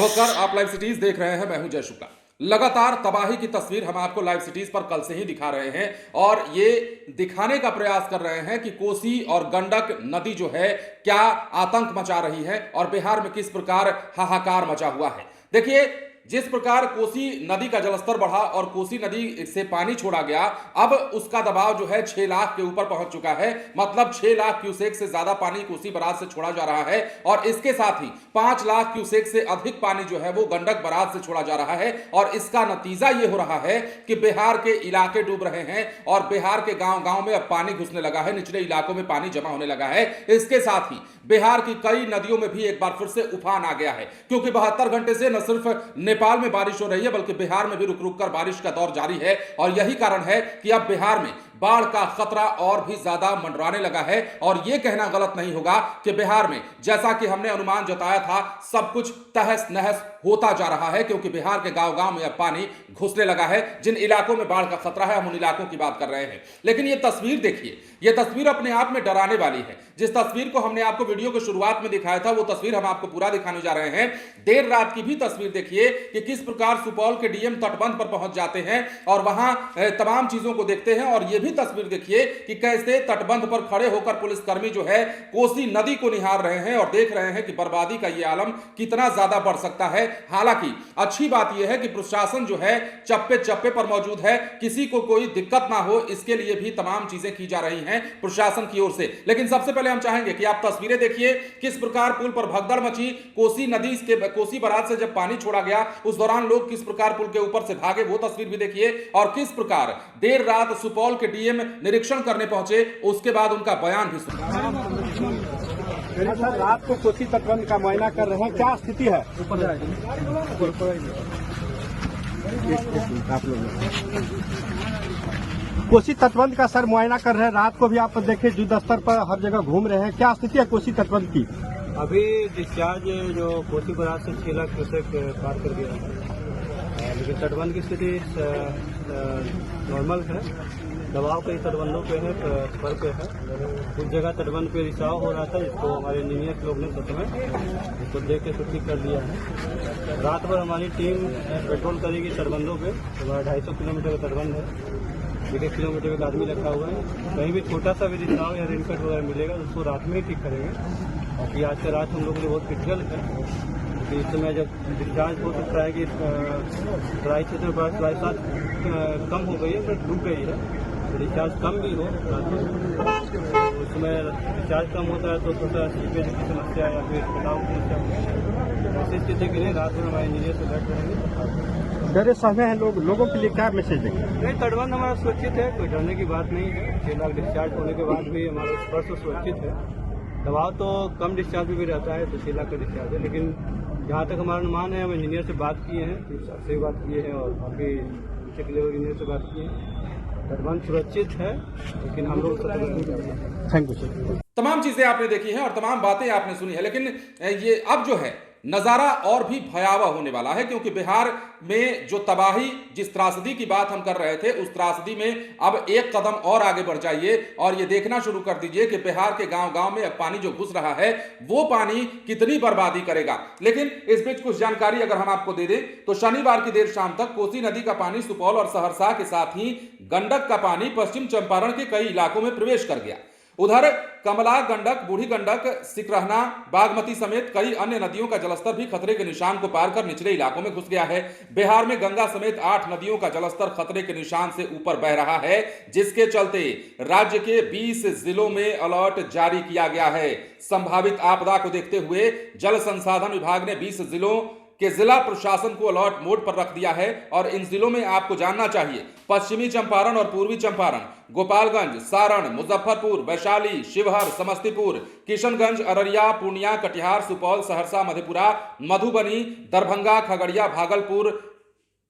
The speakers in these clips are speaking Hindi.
नमस्कार, आप लाइव सिटीज देख रहे हैं। मैं हूं जय शुक्ला। लगातार तबाही की तस्वीर हम आपको लाइव सिटीज पर कल से ही दिखा रहे हैं और ये दिखाने का प्रयास कर रहे हैं कि कोसी और गंडक नदी जो है क्या आतंक मचा रही है और बिहार में किस प्रकार हाहाकार मचा हुआ है। देखिए, जिस प्रकार कोसी नदी का जलस्तर बढ़ा और कोसी नदी से पानी छोड़ा गया, अब उसका दबाव जो है 6 लाख के ऊपर पहुंच चुका है। मतलब 6 लाख क्यूसेक से ज्यादा पानी कोसी बराज से छोड़ा जा रहा है और इसके साथ ही 5 लाख क्यूसेक से अधिक पानी जो है वो गंडक बराज से छोड़ा जा रहा है। और इसका नतीजा ये हो रहा है कि बिहार के इलाके डूब रहे हैं और बिहार के गांव गांव में अब पानी घुसने लगा है, निचले इलाकों में पानी जमा होने लगा है। इसके साथ ही बिहार की कई नदियों में भी एक बार फिर से उफान आ गया है, क्योंकि 72 घंटे से न सिर्फ नेपाल में बारिश हो रही है बल्कि बिहार में भी रुक रुक कर बारिश का दौर जारी है। और यही कारण है कि अब बिहार में बाढ़ का खतरा और भी ज्यादा मंडराने लगा है। और यह कहना गलत नहीं होगा कि बिहार में, जैसा कि हमने अनुमान जताया था, सब कुछ तहस नहस होता जा रहा है, क्योंकि बिहार के गांव गांव में अब पानी घुसने लगा है। जिन इलाकों में बाढ़ का खतरा है हम उन इलाकों की बात कर रहे हैं। लेकिन यह तस्वीर देखिए, यह तस्वीर अपने आप में डराने वाली है। जिस तस्वीर को हमने आपको वीडियो की शुरुआत में दिखाया था वो तस्वीर हम आपको पूरा दिखाने जा रहे हैं। देर रात की भी तस्वीर देखिए कि किस प्रकार सुपौल के डीएम तटबंध पर पहुंच जाते हैं और वहां तमाम चीजों को देखते हैं। और यह भी तस्वीर देखिए कि कैसे तटबंध पर खड़े होकर पुलिसकर्मी जो है कोसी नदी को निहार रहे हैं और देख रहे हैं कि बर्बादी का यह आलम कितना ज्यादा बढ़ सकता है। हालांकि अच्छी बात यह है कि प्रशासन जो है चप्पे चप्पे पर मौजूद है, किसी को कोई दिक्कत ना हो इसके लिए भी तमाम चीजें की जा रही हैं प्रशासन की ओर से। लेकिन सबसे पहले हम चाहेंगे कि आप तस्वीरें देखिए किस प्रकार पुल पर भगदड़ मची। कोसी नदी के कोसी बराज से जब पानी छोड़ा गया उस दौरान लोग किस प्रकार पुल के ऊपर से भागे, वो तस्वीर भी देखिए। और किस प्रकार देर रात सुपौल के डीएम निरीक्षण करने पहुंचे, उसके बाद उनका बयान भी सुना। सर, रात को कोसी तटबंध का मुआयना कर रहे हैं, क्या स्थिति है? आप लोग कोसी तटबंध का सर मुआयना कर रहे हैं, रात को भी आप देखे युद्ध स्तर पर हर जगह घूम रहे हैं, क्या स्थिति है कोसी तटबंध की? अभी डिस्चार्ज जो कोसी बराज से 6 लाख क्यूसेक पार कर गया है, लेकिन तटबंध की स्थिति नॉर्मल है। दबाव कई तटबंधों पे है, पर पे है। कुछ जगह तटबंध पे रिसाव हो रहा था, जिसको हमारे इंजीनियर लोग ने इसको देख के छुट्टी कर दिया है। रात भर हमारी टीम पेट्रोल करेगी तटबंधों पे। हमारा 250 किलोमीटर का तटबंध है, 1 किलोमीटर में एक आदमी रखा हुआ है। कहीं भी छोटा सा भी रिसाव या रेनकट वगैरह मिलेगा तो उसको रात में ही ठीक करेंगे। और आज का रात हम लोग के लिए बहुत क्रिटिकल है, क्योंकि इस समय जब डिस्चार्ज हो सकता है कि ट्राई क्षेत्र में फ्लाई साथ कम हो गई है, पर डूब गई है। रिचार्ज कम भी हो उस समय रिचार्ज कम होता है तो थोड़ा सीपेज की समस्या या फिर कटाव की समस्या होती है। ऐसी स्थिति के लिए रात में हमारे इंजीनियर से बैठ रहेंगे। डरे सहमे हैं लोगों के लिए क्या मैसेज देंगे? नहीं, तटबंध हमारा सुरक्षित है, कोई डरने की बात नहीं है। 6 लाख डिस्चार्ज होने के बाद भी हमारा स्पर्श सुरक्षित है। दबाव तो कम डिस्चार्ज भी रहता है, तो 6 लाख का डिस्चार्ज है। लेकिन जहाँ तक हमारा अनुमान है, हम इंजीनियर से बात किए हैं, से बात किए हैं और बाकी नीचे लेवल इंजीनियर से बात किए हैं। तटबंध सुरक्षित है, लेकिन हम लोग थैंक यू सर। तमाम चीजें आपने देखी हैं और तमाम बातें आपने सुनी है, लेकिन ये अब जो है नजारा और भी भयावह होने वाला है, क्योंकि बिहार में जो तबाही, जिस त्रासदी की बात हम कर रहे थे, उस त्रासदी में अब एक कदम और आगे बढ़ जाइए और ये देखना शुरू कर दीजिए कि बिहार के गांव गांव में अब पानी जो घुस रहा है वो पानी कितनी बर्बादी करेगा। लेकिन इस बीच कुछ जानकारी अगर हम आपको दे दें तो शनिवार की देर शाम तक कोसी नदी का पानी सुपौल और सहरसा के साथ ही गंडक का पानी पश्चिम चंपारण के कई इलाकों में प्रवेश कर गया। उधर कमला, गंडक, बूढ़ी गंडक, सिकरहना, बागमती समेत कई अन्य नदियों का जलस्तर भी खतरे के निशान को पार कर निचले इलाकों में घुस गया है। बिहार में गंगा समेत 8 नदियों का जलस्तर खतरे के निशान से ऊपर बह रहा है, जिसके चलते राज्य के 20 जिलों में अलर्ट जारी किया गया है। संभावित आपदा को देखते हुए जल संसाधन विभाग ने 20 जिलों के जिला प्रशासन को अलर्ट मोड पर रख दिया है। और इन जिलों में आपको जानना चाहिए, पश्चिमी चंपारण और पूर्वी चंपारण, गोपालगंज, सारण, मुजफ्फरपुर, वैशाली, शिवहर, समस्तीपुर, किशनगंज, अररिया, पूर्णिया, कटिहार, सुपौल, सहरसा, मधेपुरा, मधुबनी, दरभंगा, खगड़िया, भागलपुर,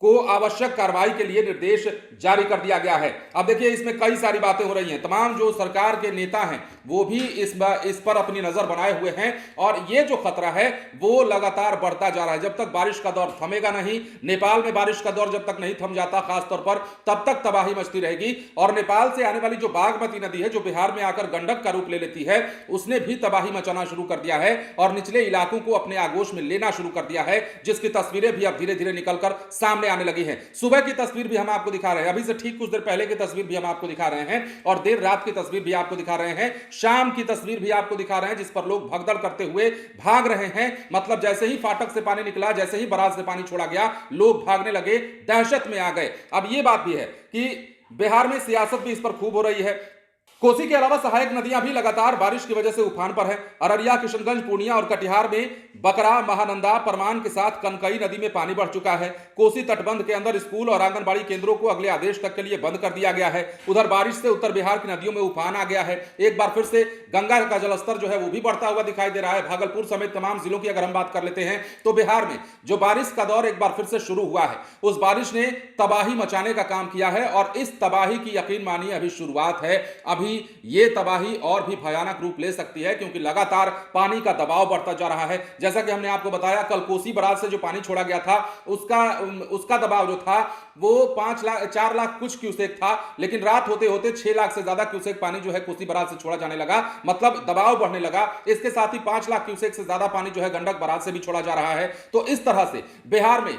को आवश्यक कार्रवाई के लिए निर्देश जारी कर दिया गया है। अब देखिए इसमें कई सारी बातें हो रही हैं, तमाम जो सरकार के नेता हैं वो भी इस पर अपनी नजर बनाए हुए हैं और ये जो खतरा है वो लगातार बढ़ता जा रहा है। जब तक बारिश का दौर थमेगा नहीं, नेपाल में बारिश का दौर जब तक नहीं थम जाता खासतौर पर, तब तक तबाही मचती रहेगी। और नेपाल से आने वाली जो बागमती नदी है जो बिहार में आकर गंडक का रूप ले लेती है, उसने भी तबाही मचाना शुरू कर दिया है और निचले इलाकों को अपने आगोश में लेना शुरू कर दिया है, जिसकी तस्वीरें भी अब धीरे धीरे निकलकर सामने आने लगी है। सुबह की तस्वीर भी हम आपको दिखा रहे हैं, अभी से ठीक कुछ देर पहले की तस्वीर भी हम आपको दिखा रहे हैं और देर रात की तस्वीर भी आपको दिखा रहे हैं, शाम की तस्वीर भी आपको दिखा रहे हैं, जिस पर लोग भगदड़ करते हुए भाग रहे हैं। मतलब जैसे ही फाटक से पानी निकला, जैसे ही बराज से पानी छोड़ा गया, लोग भागने लगे, दहशत में आ गए। अब यह बात भी है कि बिहार में सियासत भी इस पर खूब हो रही है। कोसी के अलावा सहायक नदियां भी लगातार बारिश की वजह से उफान पर हैं। अररिया, किशनगंज, पूर्णिया और कटिहार में बकरा, महानंदा, परमान के साथ कनकई नदी में पानी बढ़ चुका है। कोसी तटबंध के अंदर स्कूल और आंगनबाड़ी केंद्रों को अगले आदेश तक के लिए बंद कर दिया गया है। उधर बारिश से उत्तर बिहार की नदियों में उफान आ गया है। एक बार फिर से गंगा का जलस्तर जो है वो भी बढ़ता हुआ दिखाई दे रहा है। भागलपुर समेत तमाम जिलों की अगर हम बात कर लेते हैं तो बिहार में जो बारिश का दौर एक बार फिर से शुरू हुआ है, उस बारिश ने तबाही मचाने का काम किया है और इस तबाही की यकीन मानिए अभी शुरुआत है। अभी ये तबाही और भी भयानक रूप ले सकती है क्योंकि लगातार पानी का दबाव बढ़ता जा रहा है। जैसा कि हमने आपको बताया, कल कोसी बराज से जो पानी छोड़ा गया था उसका दबाव जो था वो 4 लाख कुछ क्यूसेक था, लेकिन रात होते होते 6 लाख से ज्यादा क्यूसेक पानी जो है कोसी बराज से छोड़ा जाने लगा, मतलब दबाव बढ़ने लगा। इसके साथ ही 5 लाख क्यूसेक से ज्यादा पानी जो है गंडक बराज से भी छोड़ा जा रहा है। तो इस तरह से बिहार में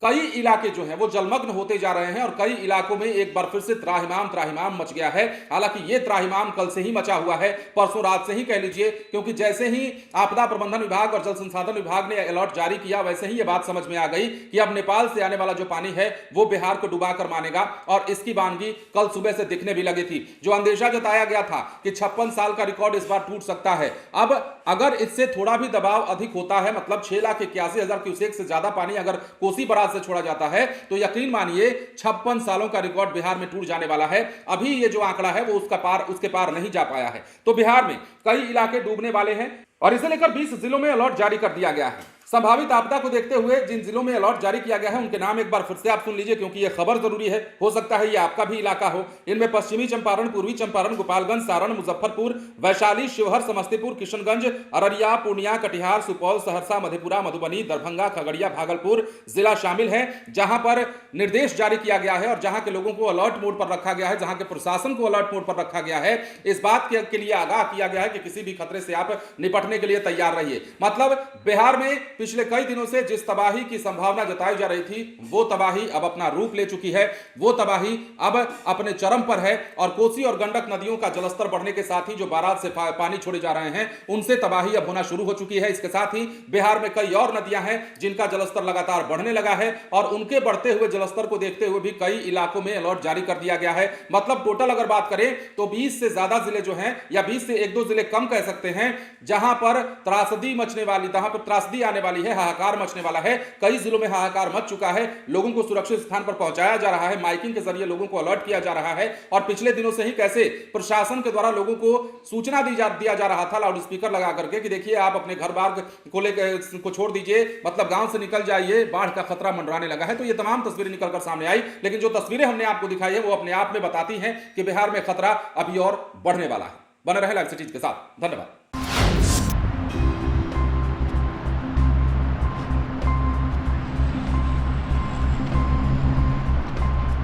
कई इलाके जो हैं वो जलमग्न होते जा रहे हैं और कई इलाकों में एक बार फिर से त्राहिमाम मच गया है। हालांकि ये त्राहिमाम कल से ही मचा हुआ है, परसों रात से ही कह लीजिए, क्योंकि जैसे ही आपदा प्रबंधन विभाग और जल संसाधन विभाग ने अलर्ट जारी किया, वैसे ही ये बात समझ में आ गई कि अब नेपाल से आने वाला जो पानी है वो बिहार को डुबा कर मानेगा और इसकी वानगी कल सुबह से दिखने भी लगी थी। जो अंदेशा जताया गया था कि 56 साल का रिकॉर्ड इस बार टूट सकता है, अब अगर इससे थोड़ा भी दबाव अधिक होता है, मतलब 6,81,000 क्यूसेक से ज्यादा पानी अगर कोसी बराज से छोड़ा जाता है तो यकीन मानिए 56 सालों का रिकॉर्ड बिहार में टूट जाने वाला है। अभी ये जो आंकड़ा है वो उसके पार नहीं जा पाया है। तो बिहार में कई इलाके डूबने वाले हैं और इसे लेकर 20 जिलों में अलर्ट जारी कर दिया गया है। संभावित आपदा को देखते हुए जिन जिलों में अलर्ट जारी किया गया है उनके नाम एक बार फिर से आप सुन लीजिए, क्योंकि यह खबर जरूरी है, हो सकता है ये आपका भी इलाका हो। इनमें पश्चिमी चंपारण, पूर्वी चंपारण, गोपालगंज, सारण, मुजफ्फरपुर, वैशाली, शिवहर, समस्तीपुर, किशनगंज, अररिया, पूर्णिया, कटिहार, सुपौल, सहरसा, मधेपुरा, मधुबनी, दरभंगा, खगड़िया, भागलपुर जिला शामिल है, जहां पर निर्देश जारी किया गया है और जहां के लोगों को अलर्ट मोड पर रखा गया है, जहां के प्रशासन को अलर्ट मोड पर रखा गया है। इस बात के लिए आगाह किया गया है कि किसी भी खतरे से आप निपटने के लिए तैयार रहिए। मतलब बिहार में पिछले कई दिनों से जिस तबाही की संभावना जताई जा रही थी वो तबाही अब अपना रूप ले चुकी है, वो तबाही अब अपने चरम पर है और कोसी और गंडक नदियों का जलस्तर बढ़ने के साथ ही जो बारात से पानी छोड़े जा रहे हैं उनसे तबाही अब होना शुरू हो चुकी है। इसके साथ ही बिहार में कई और नदियां हैं जिनका जलस्तर लगातार बढ़ने लगा है और उनके बढ़ते हुए जलस्तर को देखते हुए भी कई इलाकों में अलर्ट जारी कर दिया गया है। मतलब टोटल अगर बात करें तो 20 से ज्यादा जिले जो हैं, या 20 से 1-2 जिले कम कह सकते हैं, जहां पर त्रासदी मचने वाली, जहां पर त्रासदी आने वाली है, हाहाकार मचने वाला है। कई जिलों में हाहाकार मच चुका है, लोगों को सुरक्षित स्थान पर पहुंचाया जा रहा है, माइकिंग के जरिए लोगों को अलर्ट किया जा रहा है और पिछले दिनों से ही कैसे प्रशासन के द्वारा लोगों को सूचना दिया जा रहा था लाउड स्पीकर लगा करके कि देखिए आप अपने घर बार को छोड़ दीजिए, मतलब गांव से निकल जाइए, बाढ़ का खतरा मंडराने लगा है। तो ये तमाम तस्वीरें निकलकर सामने आई, लेकिन जो तस्वीरें हमने आपको दिखाई है वो अपने आप में बताती हैं कि बिहार में खतरा अभी और बढ़ने वाला है। बने रहे लाइव सिटीज के साथ, धन्यवाद।